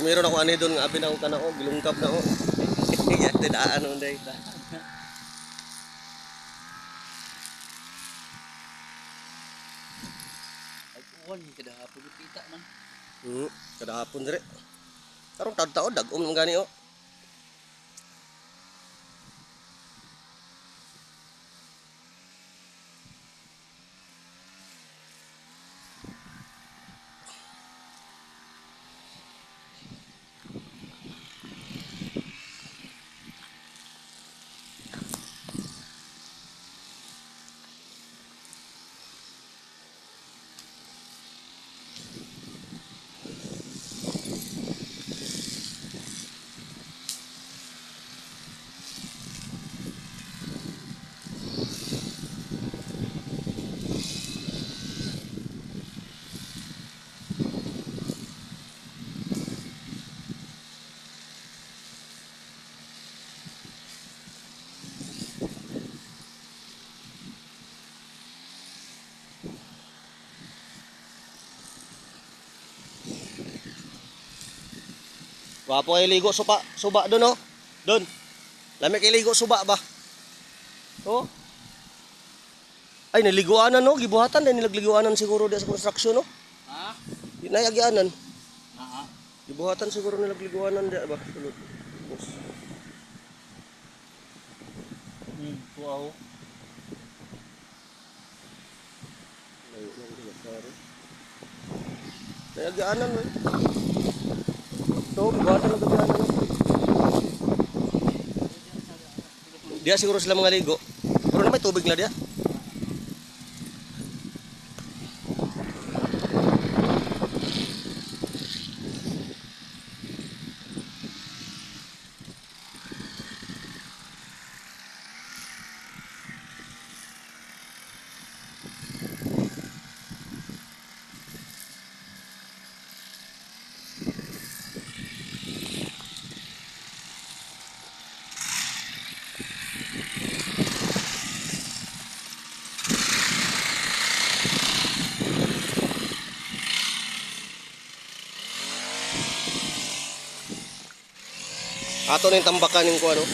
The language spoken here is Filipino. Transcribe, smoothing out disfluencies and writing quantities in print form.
meron ako ani doon nga abi na ko kanao gilungkap na ko. Ya tidaan on day. Agkuhan kada hapon kita man. Kada hapon dire. Karong taon dagom man gani oh. Wapo kay ligo suba doon oh. Doon. Lami kay ligo suba ba? Oh. Ay naliguanan no, gibuhatan din nilagliguanan siguro di sa construction no. Ha? Di na yagianan. Ha? Gibuhatan siguro nilagliguanan di ba? Sulod. Wow. Yagianan no. No, gibuhatan na gabianan no. Dia siguro sila mga ligo. Pero na may tubig na dia. Ato na yung tambakan yung kuha no.